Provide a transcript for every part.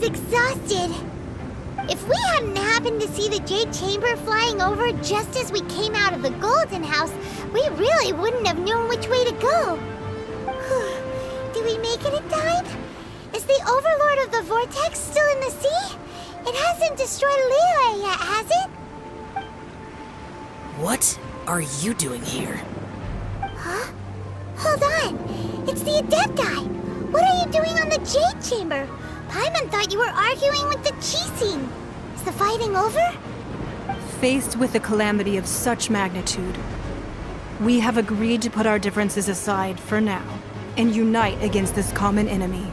exhausted. If we hadn't happened to see the Jade Chamber flying over just as we came out of the Golden House, we really wouldn't have known which way to go. Did we make it in time? Is the Overlord of the Vortex still in the sea? It hasn't destroyed Liyue yet, has it? What are you doing here? Huh? Hold on. It's the Adepti. What are you doing on the Jade Chamber? Paimon thought you were arguing with the Qixing. Is the fighting over? Faced with a calamity of such magnitude, we have agreed to put our differences aside for now and unite against this common enemy.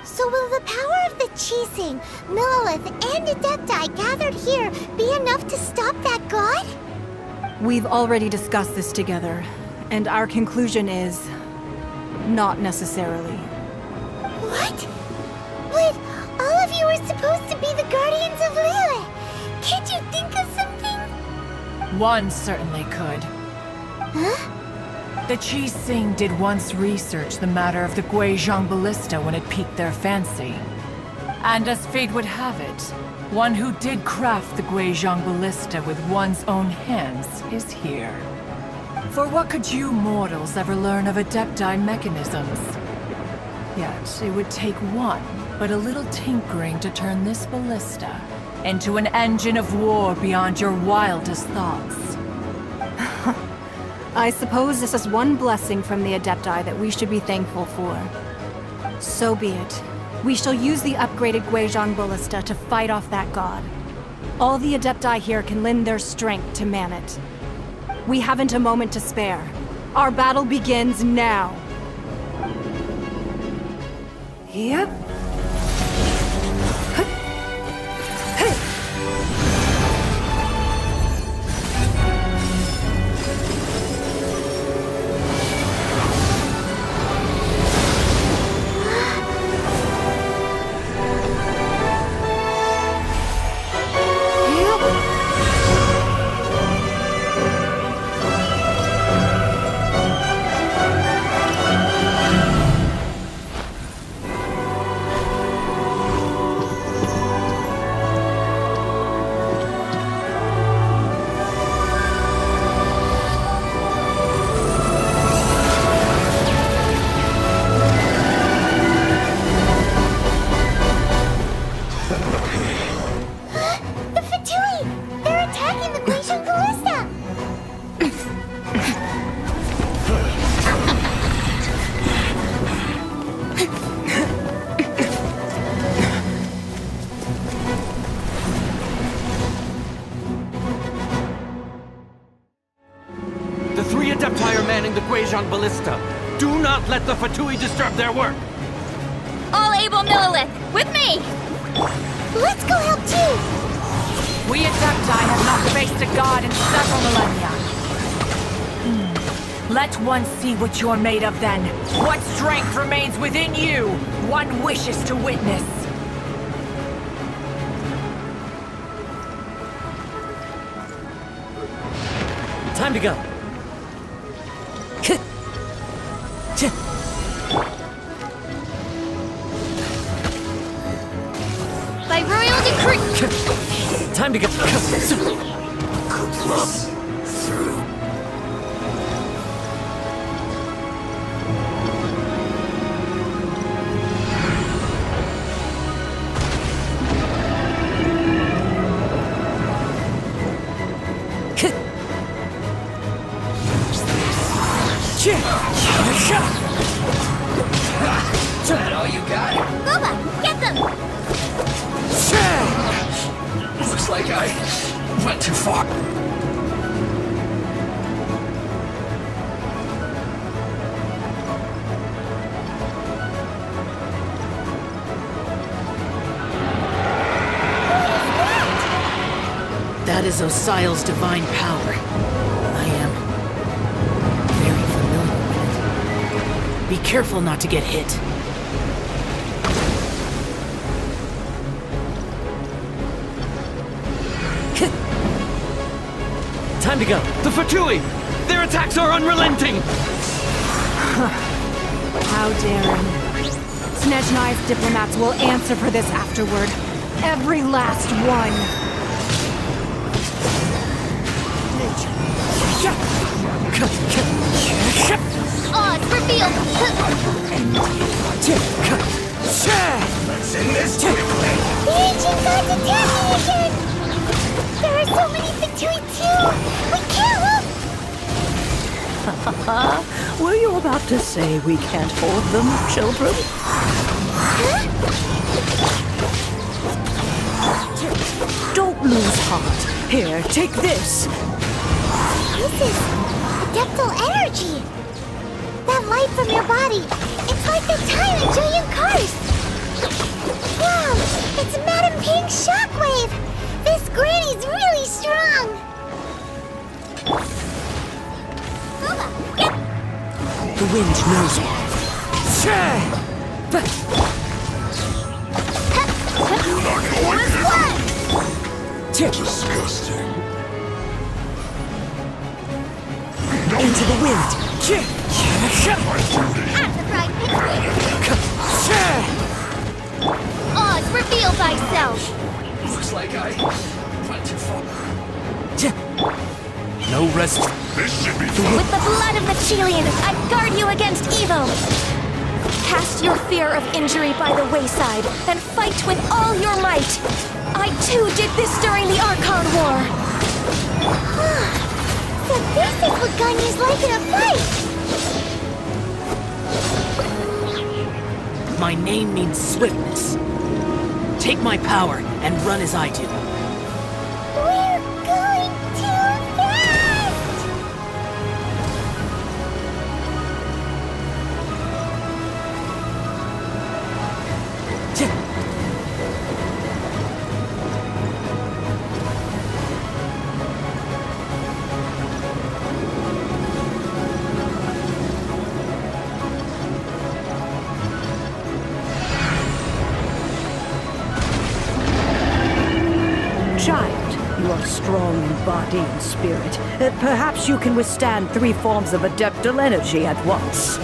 So will the power of the Qixing, Millelith, and Adepti gathered here be enough to stop that god? We've already discussed this together, and our conclusion is not necessarily. What? But all of you are supposed to be the guardians of Liyue. Can't you think of something? One certainly could. Huh? The Qixing did once research the matter of the Guizhong Ballista when it piqued their fancy. And as fate would have it, one who did craft the Guizhong Ballista with one's own hands is here. For what could you mortals ever learn of Adepti mechanisms? Yet, it would take one, but a little tinkering to turn this ballista into an engine of war beyond your wildest thoughts. I suppose this is one blessing from the Adepti that we should be thankful for. So be it. We shall use the upgraded Guizhong Ballista to fight off that god. All the Adepti here can lend their strength to man it. We haven't a moment to spare. Our battle begins now. Yep. Ballista. Do not let the Fatui disturb their work! All able Millelith, with me! Let's go help too! We Adepti have not faced a god in several millennia. Let one see what you're made of then. What strength remains within you, one wishes to witness. Time to go. By royal decree! Time to go. Good luck through. Is that all you got? Boba, get them! Looks like I went too far. That is Osial's divine power. I am very familiar with it. Be careful not to get hit. Time to go. The Fatui! Their attacks are unrelenting! How daring. Snezhnai's diplomats will answer for this afterward. Every last one. Oz revealed. Let's end this quickly. The ancient gods attacking again! There are so many Fatui too! We can't look! Were you about to say we can't hold them, children? Don't lose heart. Here, take this. This is adeptal energy! That light from your body, it's like the time in Julian Karst! Wow! It's Madame Ping's shockwave! This granny's really strong! The wind knows me. Disgusting. Into the wind. At the right Oz, reveal thyself! Looks like I went too far. No rest. This should be With the blood of the Chelian, I guard you against evil. Cast your fear of injury by the wayside, and fight with all your might. I too did this during the Archon War. So this is what Ganya's like in a fight! My name means swiftness. Take my power and run as I do. We're going too fast! Child, you are strong in body and spirit. Perhaps you can withstand 3 forms of adeptal energy at once.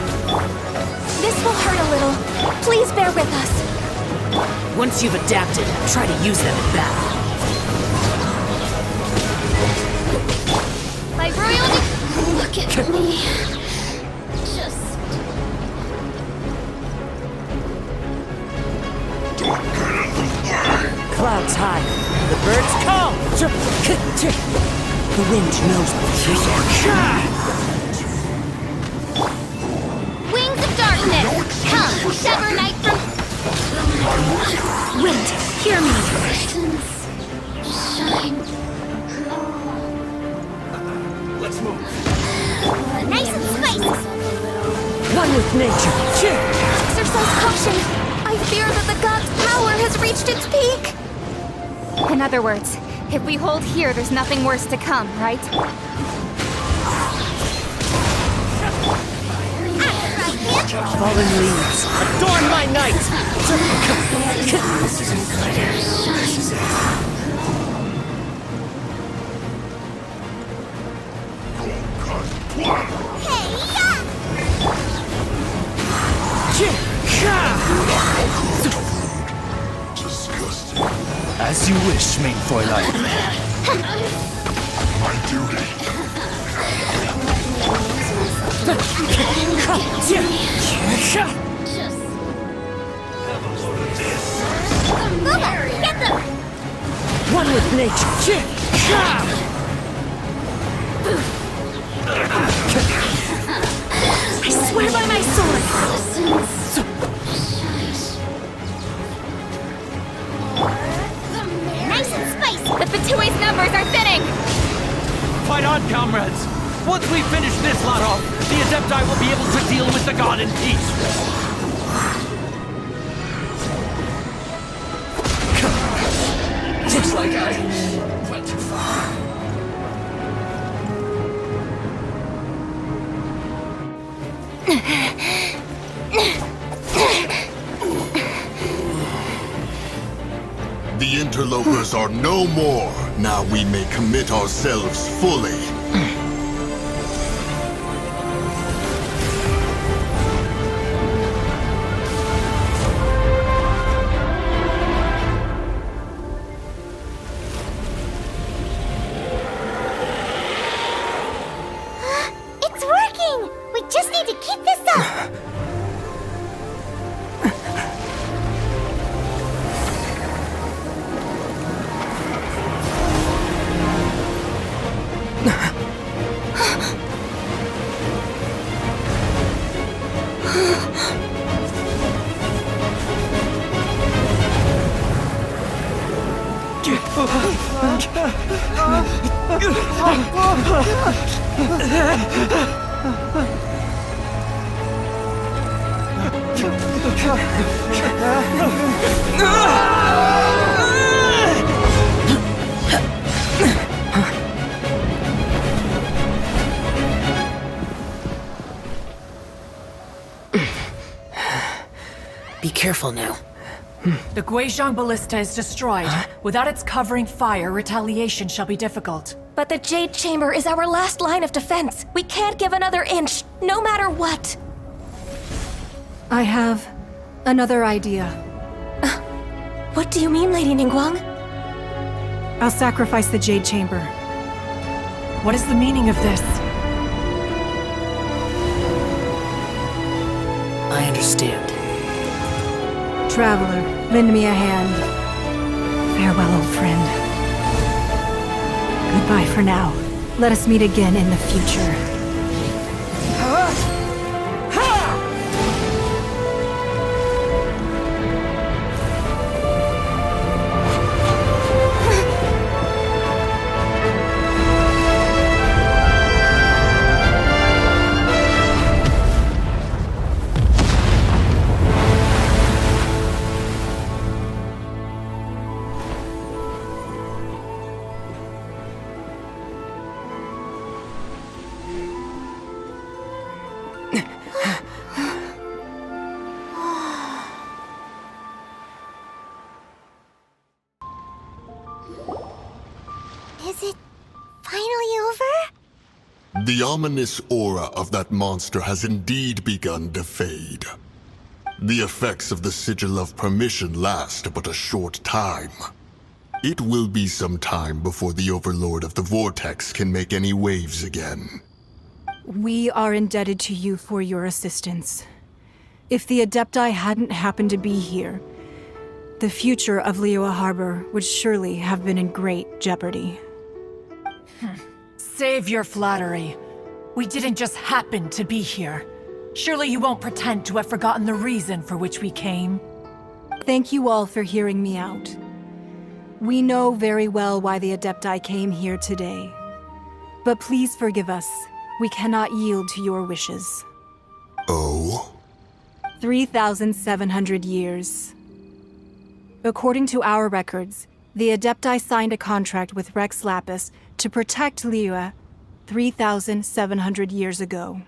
This will hurt a little. Please bear with us. Once you've adapted, try to use them in battle. My royal look at me. Just Clouds high. The birds call. The wind knows me. wings of darkness. Come, sever night from. Wind, hear me. Shine. Let's move. Nice and spicy! One with nature. Exercise caution. I fear that the god's power has reached its peak. In other words, if we hold here, there's nothing worse to come, right? Fallen leaves. Adorn my night. Disgusting. As you wish, main Fräulein. My duty. Get them! One with nature. I swear by my sword. Nice and spicy! The Fatui's numbers are thinning. Fight on, comrades! Once we finish this lot off, the Adepti will be able to deal with the god in peace. Looks like I went too far. The interlopers are no more. Now we may commit ourselves fully. Be careful now. The Guizhong Ballista is destroyed. Without its covering fire, retaliation shall be difficult. But the Jade Chamber is our last line of defense. We can't give another inch, no matter what. I have another idea. What do you mean, Lady Ningguang? I'll sacrifice the Jade Chamber. What is the meaning of this? I understand. Traveler, lend me a hand. Farewell, old friend. Goodbye for now. Let us meet again in the future. Is it finally over? The ominous aura of that monster has indeed begun to fade. The effects of the Sigil of Permission last but a short time. It will be some time before the Overlord of the Vortex can make any waves again. We are indebted to you for your assistance. If the Adepti hadn't happened to be here, the future of Liyue Harbor would surely have been in great jeopardy. Save your flattery. We didn't just happen to be here. Surely you won't pretend to have forgotten the reason for which we came. Thank you all for hearing me out. We know very well why the Adepti came here today. But please forgive us. We cannot yield to your wishes. Oh? 3,700 years. According to our records, the Adepti signed a contract with Rex Lapis to protect Liyue 3,700 years ago.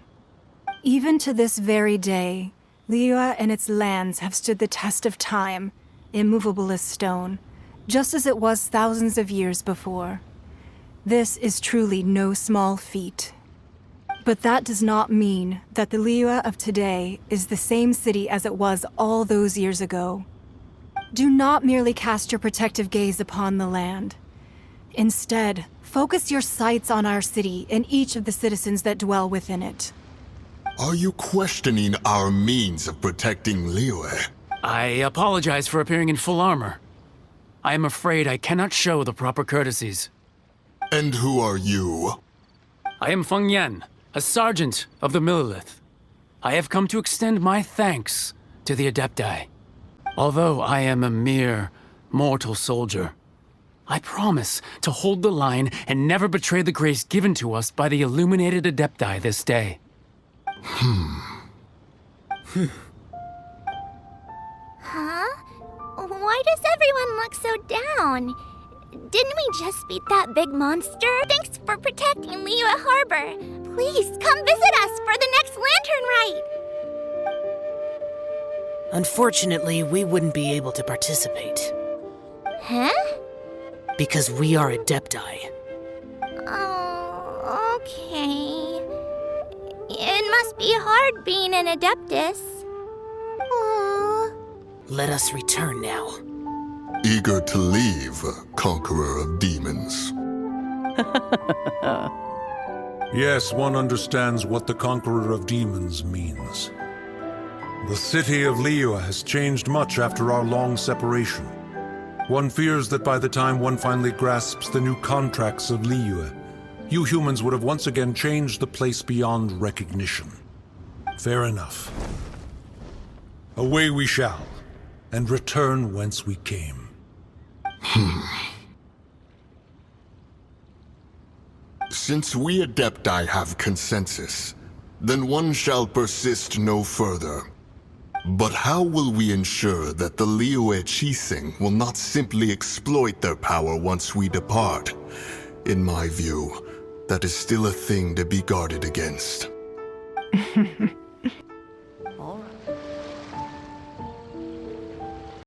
Even to this very day, Liyue and its lands have stood the test of time, immovable as stone, just as it was thousands of years before. This is truly no small feat. But that does not mean that the Liyue of today is the same city as it was all those years ago. Do not merely cast your protective gaze upon the land. Instead, focus your sights on our city and each of the citizens that dwell within it. Are you questioning our means of protecting Liyue? I apologize for appearing in full armor. I am afraid I cannot show the proper courtesies. And who are you? I am Feng Yan, a sergeant of the Millelith. I have come to extend my thanks to the Adepti. Although I am a mere mortal soldier, I promise to hold the line and never betray the grace given to us by the illuminated Adepti this day. Huh? Why does everyone look so down? Didn't we just beat that big monster? Thanks for protecting Liyue Harbor. Please come visit us for the next lantern rite. Unfortunately, we wouldn't be able to participate. Huh? Because we are Adepti. Oh, okay. It must be hard being an Adeptus. Aww. Let us return now. Eager to leave, Conqueror of Demons. Yes, one understands what the Conqueror of Demons means. The city of Liyue has changed much after our long separation. One fears that by the time one finally grasps the new contracts of Liyue, you humans would have once again changed the place beyond recognition. Fair enough. Away we shall, and return whence we came. Since we Adepti have consensus, then one shall persist no further. But how will we ensure that the Liyue Qixing will not simply exploit their power once we depart? In my view, that is still a thing to be guarded against. All right.